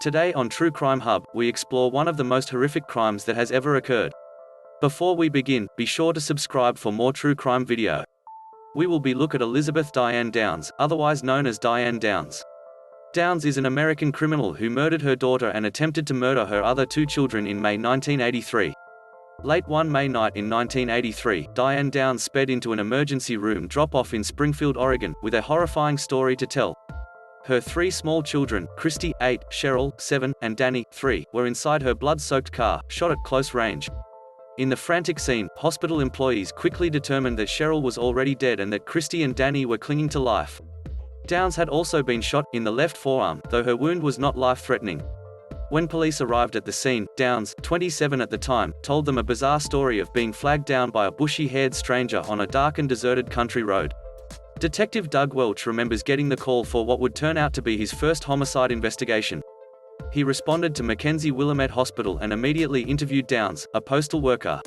Today on True Crime Hub, we explore one of the most horrific crimes that has ever occurred. Before we begin, be sure to subscribe for more true crime video. We will be look at Elizabeth Diane Downs, otherwise known as Diane Downs. Downs is an American criminal who murdered her daughter and attempted to murder her other two children in May 1983. Late one May night in 1983, Diane Downs sped into an emergency room drop-off in Springfield, Oregon, with a horrifying story to tell. Her three small children, Christie, 8, Cheryl, 7, and Danny, 3, were inside her blood-soaked car, shot at close range. In the frantic scene, hospital employees quickly determined that Cheryl was already dead and that Christie and Danny were clinging to life. Downs had also been shot in the left forearm, though her wound was not life-threatening. When police arrived at the scene, Downs, 27 at the time, told them a bizarre story of being flagged down by a bushy-haired stranger on a dark and deserted country road. Detective Doug Welch remembers getting the call for what would turn out to be his first homicide investigation. He responded to Mackenzie Willamette Hospital and immediately interviewed Downs, a postal worker.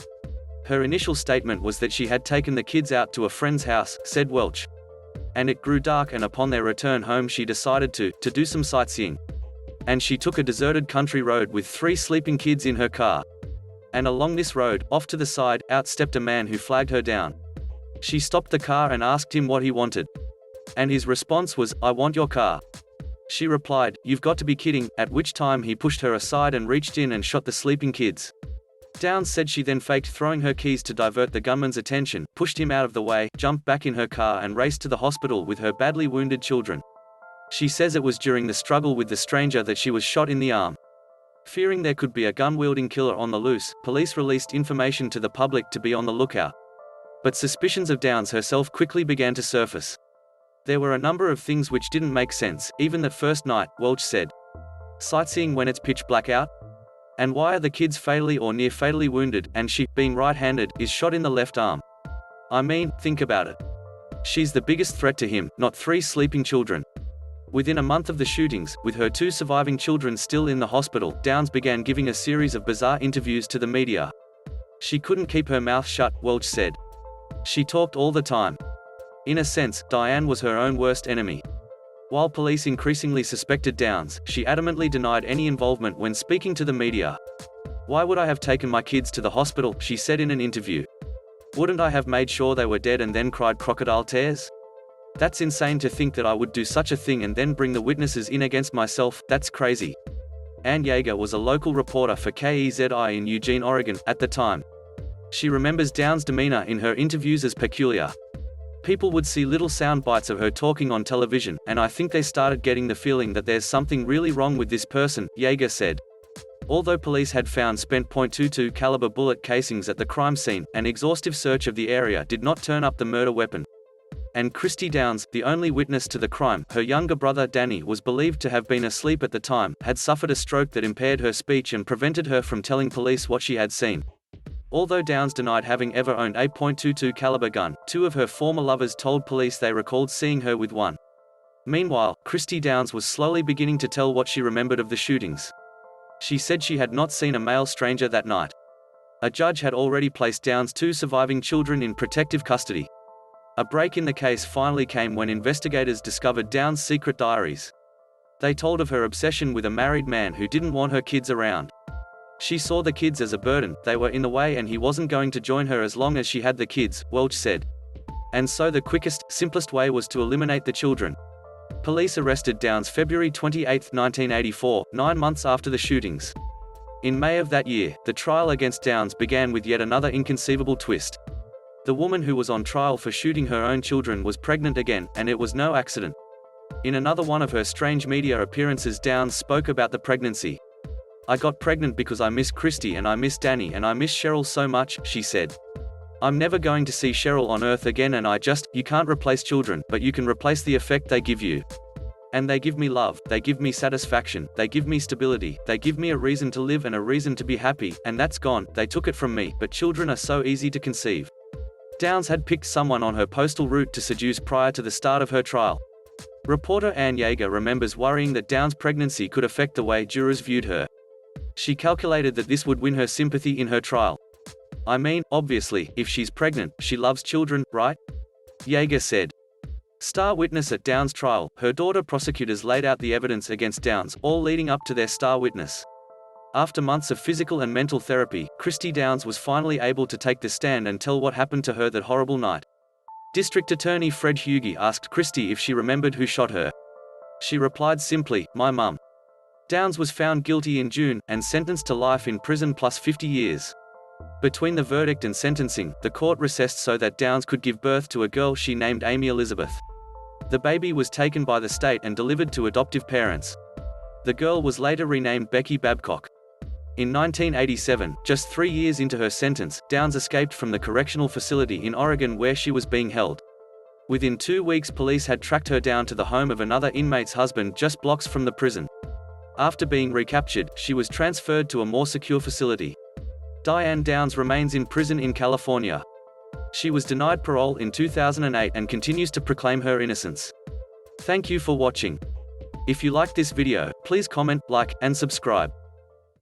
Her initial statement was that she had taken the kids out to a friend's house, said Welch. And it grew dark, and upon their return home she decided to do some sightseeing. And she took a deserted country road with 3 sleeping kids in her car. And along this road, off to the side, out stepped a man who flagged her down. She stopped the car and asked him what he wanted. And his response was, "I want your car." She replied, "You've got to be kidding," at which time he pushed her aside and reached in and shot the sleeping kids. Downs said she then faked throwing her keys to divert the gunman's attention, pushed him out of the way, jumped back in her car and raced to the hospital with her badly wounded children. She says it was during the struggle with the stranger that she was shot in the arm. Fearing there could be a gun-wielding killer on the loose, police released information to the public to be on the lookout. But suspicions of Downs herself quickly began to surface. There were a number of things which didn't make sense, even that first night, Welch said. Sightseeing when it's pitch black out? And why are the kids fatally or near fatally wounded, and she, being right-handed, is shot in the left arm? I mean, think about it. She's the biggest threat to him, not 3 sleeping children. Within a month of the shootings, with her 2 surviving children still in the hospital, Downs began giving a series of bizarre interviews to the media. She couldn't keep her mouth shut, Welch said. She talked all the time. In a sense, Diane was her own worst enemy. While police increasingly suspected Downs, she adamantly denied any involvement when speaking to the media. "Why would I have taken my kids to the hospital?" she said in an interview. "Wouldn't I have made sure they were dead and then cried crocodile tears? That's insane to think that I would do such a thing and then bring the witnesses in against myself, that's crazy." Ann Jaeger was a local reporter for KEZI in Eugene, Oregon, at the time. She remembers Downs' demeanor in her interviews as peculiar. "People would see little sound bites of her talking on television, and I think they started getting the feeling that there's something really wrong with this person," Jaeger said. Although police had found spent .22 caliber bullet casings at the crime scene, an exhaustive search of the area did not turn up the murder weapon. And Christie Downs, the only witness to the crime, her younger brother Danny was believed to have been asleep at the time, had suffered a stroke that impaired her speech and prevented her from telling police what she had seen. Although Downs denied having ever owned a .22 caliber gun, 2 of her former lovers told police they recalled seeing her with one. Meanwhile, Christie Downs was slowly beginning to tell what she remembered of the shootings. She said she had not seen a male stranger that night. A judge had already placed Downs' 2 surviving children in protective custody. A break in the case finally came when investigators discovered Downs' secret diaries. They told of her obsession with a married man who didn't want her kids around. She saw the kids as a burden, they were in the way and he wasn't going to join her as long as she had the kids, Welch said. And so the quickest, simplest way was to eliminate the children. Police arrested Downs February 28, 1984, 9 months after the shootings. In May of that year, the trial against Downs began with yet another inconceivable twist. The woman who was on trial for shooting her own children was pregnant again, and it was no accident. In another one of her strange media appearances, Downs spoke about the pregnancy. "I got pregnant because I miss Christie and I miss Danny and I miss Cheryl so much," she said. "I'm never going to see Cheryl on earth again and you can't replace children, but you can replace the effect they give you. And they give me love, they give me satisfaction, they give me stability, they give me a reason to live and a reason to be happy, and that's gone, they took it from me, but children are so easy to conceive." Downs had picked someone on her postal route to seduce prior to the start of her trial. Reporter Ann Jaeger remembers worrying that Downs' pregnancy could affect the way jurors viewed her. She calculated that this would win her sympathy in her trial. "I mean, obviously, if she's pregnant, she loves children, right?" Jaeger said. Star witness at Downs' trial. Her daughter. Prosecutors laid out the evidence against Downs, all leading up to their star witness. After months of physical and mental therapy, Christie Downs was finally able to take the stand and tell what happened to her that horrible night. District Attorney Fred Hughey asked Christie if she remembered who shot her. She replied simply, "My mum." Downs was found guilty in June, and sentenced to life in prison plus 50 years. Between the verdict and sentencing, the court recessed so that Downs could give birth to a girl she named Amy Elizabeth. The baby was taken by the state and delivered to adoptive parents. The girl was later renamed Becky Babcock. In 1987, just 3 years into her sentence, Downs escaped from the correctional facility in Oregon where she was being held. Within 2 weeks, police had tracked her down to the home of another inmate's husband just blocks from the prison. After being recaptured, she was transferred to a more secure facility. Diane Downs remains in prison in California. She was denied parole in 2008 and continues to proclaim her innocence. Thank you for watching. If you liked this video, please comment, like, and subscribe.